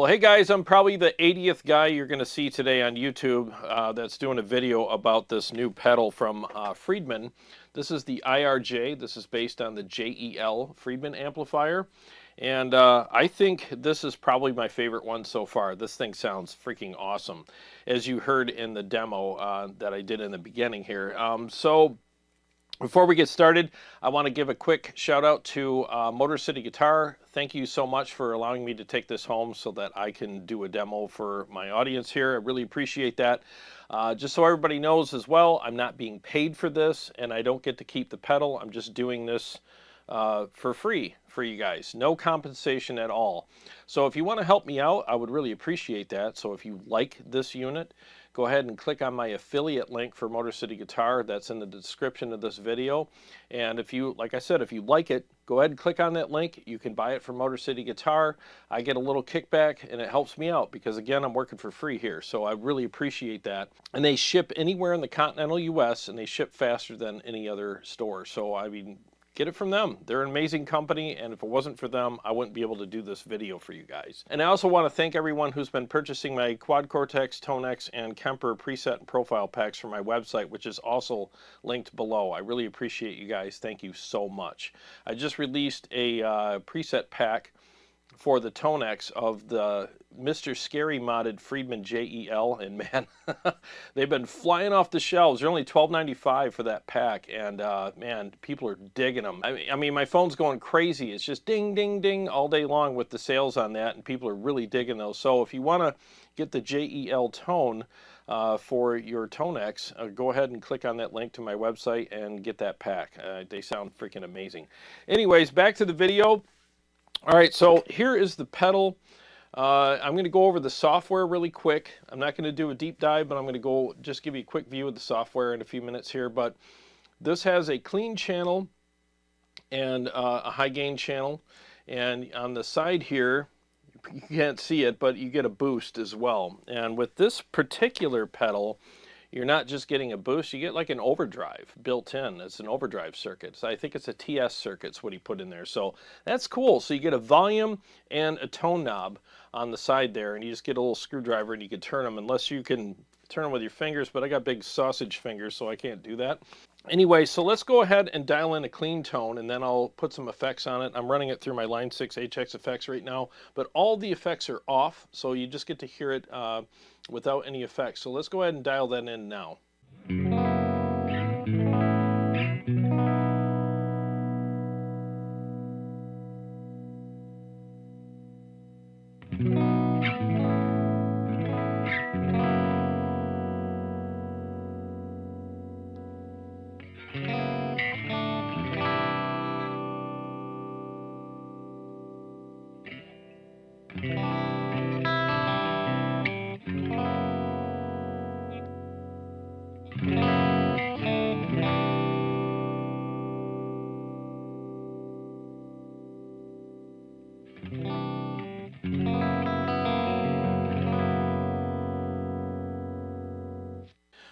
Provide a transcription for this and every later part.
Hey guys, I'm probably the 80th guy you're going to see today on YouTube that's doing a video about this new pedal from Friedman. This is the IR-J. This is based on the JEL Friedman amplifier. And I think this is probably my favorite one so far. This thing sounds freaking awesome, as you heard in the demo that I did in the beginning here. Before we get started, I want to give a quick shout out to Motor City Guitar. Thank you so much for allowing me to take this home so that I can do a demo for my audience here. I really appreciate that. Just so everybody knows as well, I'm not being paid for this and I don't get to keep the pedal. I'm just doing this for free for you guys. No compensation at all. So if you want to help me out, I would really appreciate that. So if you like this unit, go ahead and click on my affiliate link for Motor City Guitar. That's in the description of this video. And if you, like I said, if you like it, go ahead and click on that link. You can buy it from Motor City Guitar. I get a little kickback and it helps me out because, again, I'm working for free here. So I really appreciate that. And they ship anywhere in the continental US and they ship faster than any other store. So, I mean, get it from them. They're an amazing company, and if it wasn't for them, I wouldn't be able to do this video for you guys. And I also want to thank everyone who's been purchasing my Quad Cortex, TONEX, and KEMPER preset and profile packs from my website, which is also linked below. I really appreciate you guys. Thank you so much. I just released a preset pack for the TONEX of the Mr. Scary modded Friedman JEL, and man, they've been flying off the shelves. They're only $12.95 for that pack, and man, people are digging them. I mean, my phone's going crazy. It's just ding, ding, ding all day long with the sales on that, and people are really digging those. So if you want to get the JEL tone for your TONEX, go ahead and click on that link to my website and get that pack. They sound freaking amazing. Anyways, back to the video. All right, so here is the pedal. I'm going to go over the software really quick. I'm not going to do a deep dive, but I'm going to just give you a quick view of the software in a few minutes here. But this has a clean channel and a high gain channel. And on the side here, you can't see it, but you get a boost as well. And with this particular pedal, you're not just getting a boost, you get like an overdrive built in. It's an overdrive circuit. So I think it's a TS circuit's what he put in there. So that's cool. So you get a volume and a tone knob on the side there, and you just get a little screwdriver and you can turn them, unless you can turn them with your fingers, but I got big sausage fingers, so I can't do that. Anyway, so let's go ahead and dial in a clean tone, and then I'll put some effects on it. I'm running it through my Line 6 HX effects right now, but all the effects are off, so you just get to hear it without any effects. So let's go ahead and dial that in now.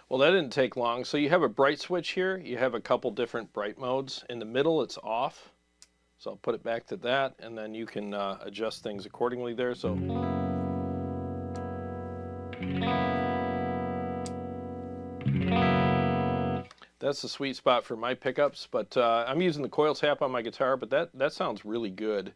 Well, that didn't take long. So you have a bright switch here. You have a couple different bright modes. In the middle, it's off. So I'll put it back to that, and then you can adjust things accordingly there. So that's the sweet spot for my pickups, but I'm using the coil tap on my guitar, but that sounds really good.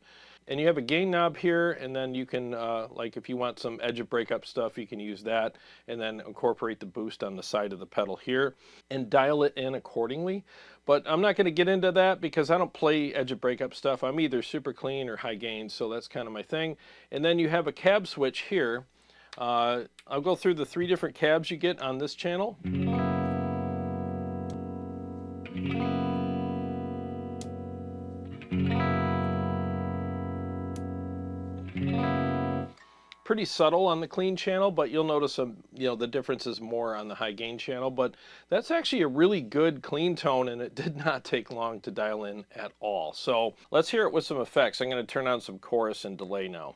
And you have a gain knob here, and then you can, like if you want some edge of breakup stuff, you can use that, and then incorporate the boost on the side of the pedal here, and dial it in accordingly. But I'm not going to get into that because I don't play edge of breakup stuff. I'm either super clean or high gain, so that's kind of my thing. And then you have a cab switch here. I'll go through the 3 different cabs you get on this channel. Pretty subtle on the clean channel, but you'll notice the difference is more on the high gain channel. But that's actually a really good clean tone, and it did not take long to dial in at all. So let's hear it with some effects. I'm going to turn on some chorus and delay now.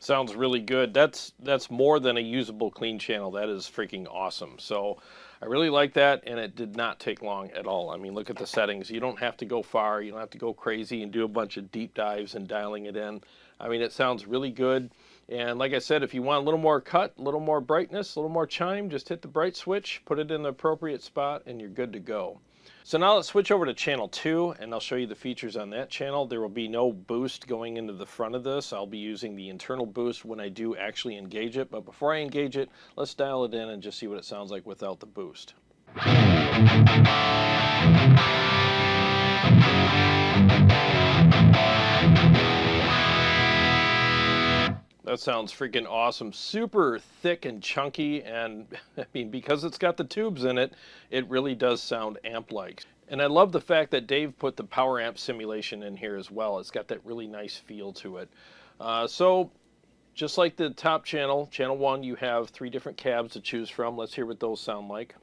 Sounds really good. That's more than a usable clean channel. That is freaking awesome. So I really like that, and it did not take long at all. I mean, look at the settings. You don't have to go far. You don't have to go crazy and do a bunch of deep dives and dialing it in. I mean, it sounds really good. And like I said, if you want a little more cut, a little more brightness, a little more chime, just hit the bright switch, put it in the appropriate spot, and you're good to go. So now let's switch over to channel 2, and I'll show you the features on that channel. There will be no boost going into the front of this. I'll be using the internal boost when I do actually engage it. But before I engage it, let's dial it in and just see what it sounds like without the boost. That sounds freaking awesome. Super thick and chunky, and I mean, because it's got the tubes in it, it really does sound amp-like. And I love the fact that Dave put the power amp simulation in here as well. It's got that really nice feel to it. So just like the top channel, channel 1, you have 3 different cabs to choose from. Let's hear what those sound like.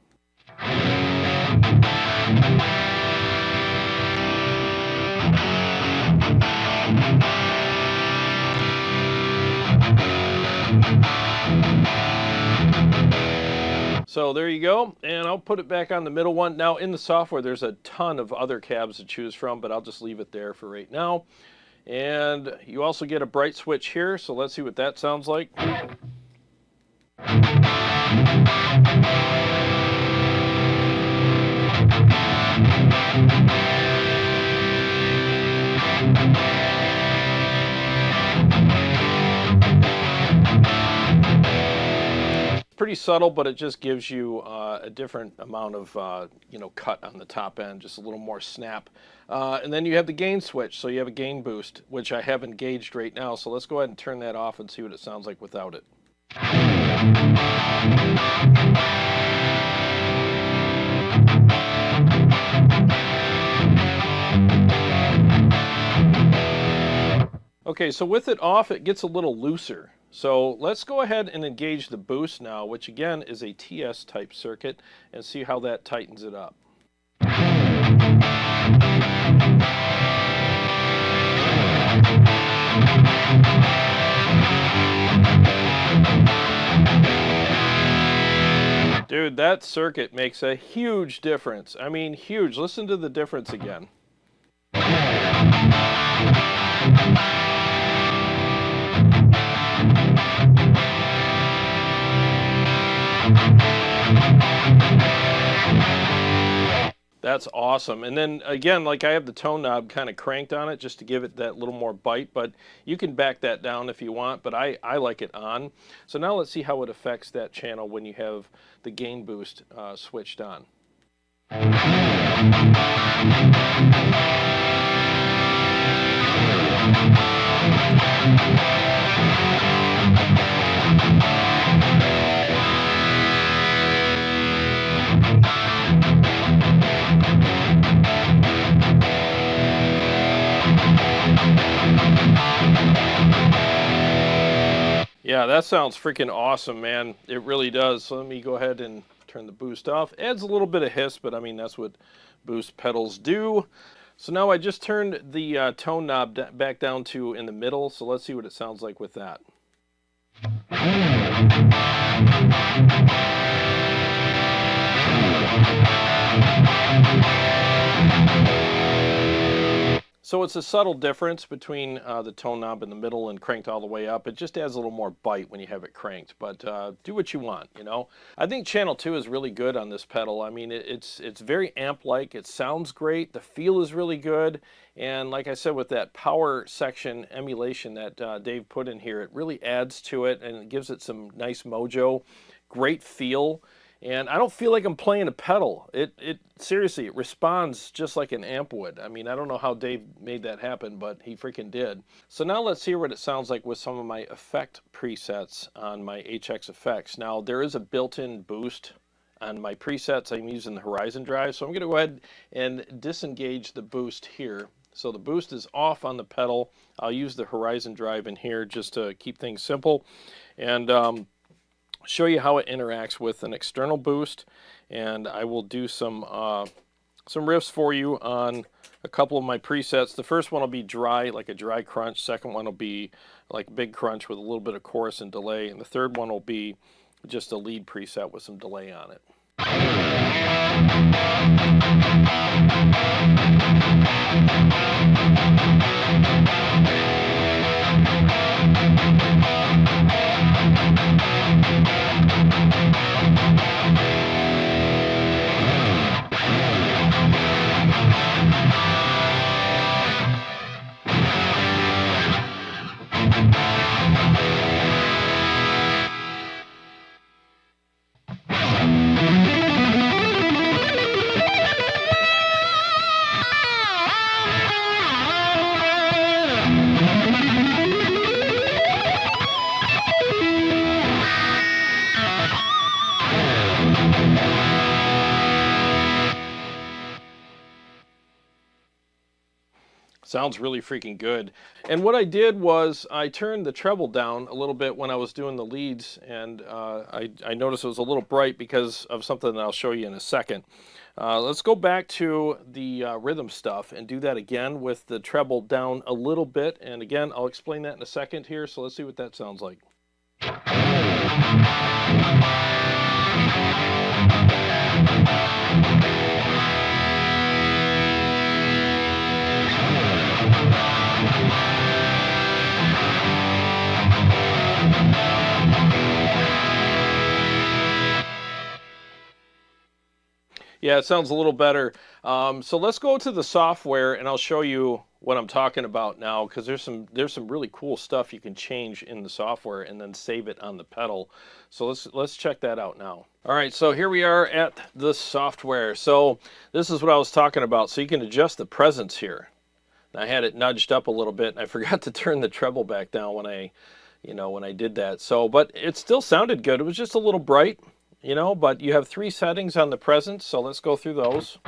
So there you go, and I'll put it back on the middle one. Now in the software there's a ton of other cabs to choose from, but I'll just leave it there for right now. And you also get a bright switch here, so let's see what that sounds like. Pretty subtle, but it just gives you a different amount of cut on the top end, just a little more snap. And then you have the gain switch, so you have a gain boost, which I have engaged right now. So let's go ahead and turn that off and see what it sounds like without it. Okay, so with it off, it gets a little looser. So let's go ahead and engage the boost now, which again is a TS type circuit, and see how that tightens it up. Dude, that circuit makes a huge difference. I mean, huge. Listen to the difference again. That's awesome. And then again, like I have the tone knob kind of cranked on it just to give it that little more bite, but you can back that down if you want, but I like it on. So now let's see how it affects that channel when you have the gain boost switched on. Yeah, that sounds freaking awesome, man. It really does. So let me go ahead and turn the boost off. Adds a little bit of hiss, but I mean, that's what boost pedals do. So now I just turned the tone knob back down to in the middle. So let's see what it sounds like with that. So it's a subtle difference between the tone knob in the middle and cranked all the way up. It just adds a little more bite when you have it cranked, but do what you want, you know. I think channel 2 is really good on this pedal. I mean, it's very amp-like. It sounds great. The feel is really good. And like I said, with that power section emulation that Dave put in here, it really adds to it and it gives it some nice mojo. Great feel. And I don't feel like I'm playing a pedal. It seriously, it responds just like an amp would. I mean, I don't know how Dave made that happen, but he freaking did. So now let's hear what it sounds like with some of my effect presets on my HX effects. Now, there is a built-in boost on my presets. I'm using the Horizon drive, so I'm going to go ahead and disengage the boost here. So the boost is off on the pedal. I'll use the Horizon drive in here just to keep things simple. And show you how it interacts with an external boost, and I will do some riffs for you on a couple of my presets. The first one will be dry, like a dry crunch. Second one will be like big crunch with a little bit of chorus and delay. And the third one will be just a lead preset with some delay on it. Sounds really freaking good. And what I did was I turned the treble down a little bit when I was doing the leads, and I noticed it was a little bright because of something that I'll show you in a second. Let's go back to the rhythm stuff and do that again with the treble down a little bit. And again, I'll explain that in a second here, so let's see what that sounds like. Yeah, it sounds a little better. So let's go to the software and I'll show you what I'm talking about now, because there's some really cool stuff you can change in the software and then save it on the pedal. So let's check that out now. All right, so here we are at the software. So this is what I was talking about. So you can adjust the presence here. I had it nudged up a little bit and I forgot to turn the treble back down when I did that. So, but it still sounded good. It was just a little bright. But you have 3 settings on the presence, so let's go through those.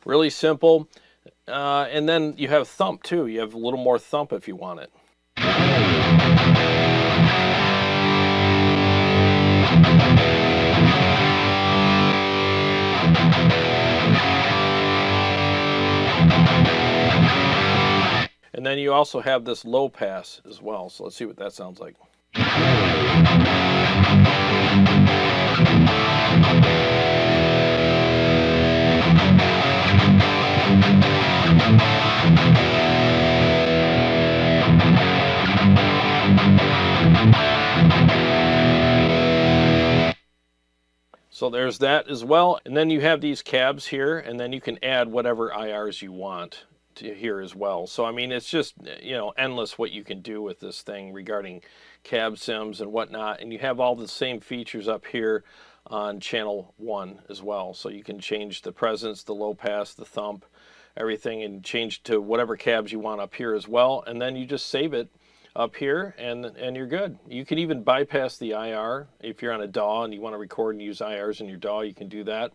Really simple. And then you have thump too. You have a little more thump if you want it. And then you also have this low pass as well. So let's see what that sounds like. So there's that as well. And then you have these cabs here, and then you can add whatever IRs you want to here as well. So I mean, it's just, endless what you can do with this thing regarding cab sims and whatnot. And you have all the same features up here on channel 1 as well. So you can change the presence, the low pass, the thump, everything, and change to whatever cabs you want up here as well. And then you just save it up here and you're good. You can even bypass the IR if you're on a DAW and you want to record and use IRs in your DAW, you can do that.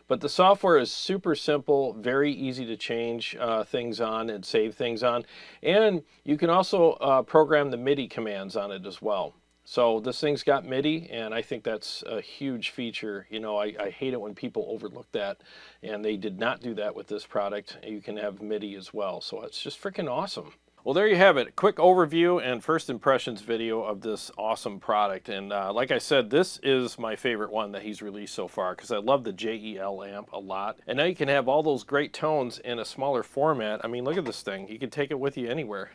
But the software is super simple, very easy to change things on and save things on. And you can also program the MIDI commands on it as well. So this thing's got MIDI, and I think that's a huge feature. I hate it when people overlook that, and they did not do that with this product. You can have MIDI as well, so it's just freaking awesome. Well, there you have it. Quick overview and first impressions video of this awesome product. And like I said, this is my favorite one that he's released so far because I love the JEL amp a lot. And now you can have all those great tones in a smaller format. I mean, look at this thing. You can take it with you anywhere.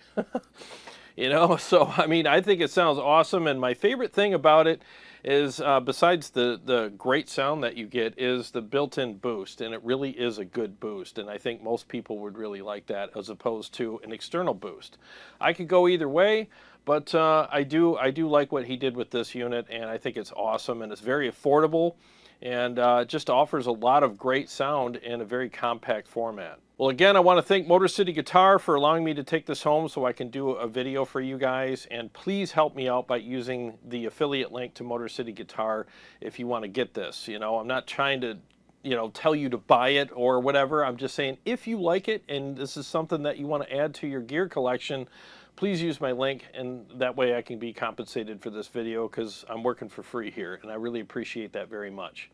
So I mean, I think it sounds awesome. And my favorite thing about it is, besides the great sound that you get, is the built-in boost, and it really is a good boost, and I think most people would really like that as opposed to an external boost. I could go either way, but I do like what he did with this unit, and I think it's awesome, and it's very affordable, and just offers a lot of great sound in a very compact format. Well, again, I want to thank Motor City Guitar for allowing me to take this home so I can do a video for you guys. And please help me out by using the affiliate link to Motor City Guitar if you want to get this. I'm not trying to you know, tell you to buy it or whatever. I'm just saying, if you like it and this is something that you want to add to your gear collection, please use my link, and that way I can be compensated for this video, because I'm working for free here, and I really appreciate that very much.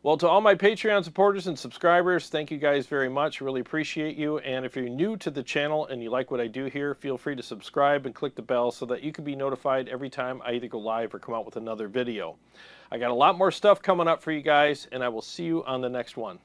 Well, to all my Patreon supporters and subscribers, thank you guys very much. Really appreciate you. And if you're new to the channel and you like what I do here, feel free to subscribe and click the bell so that you can be notified every time I either go live or come out with another video. I got a lot more stuff coming up for you guys, and I will see you on the next one.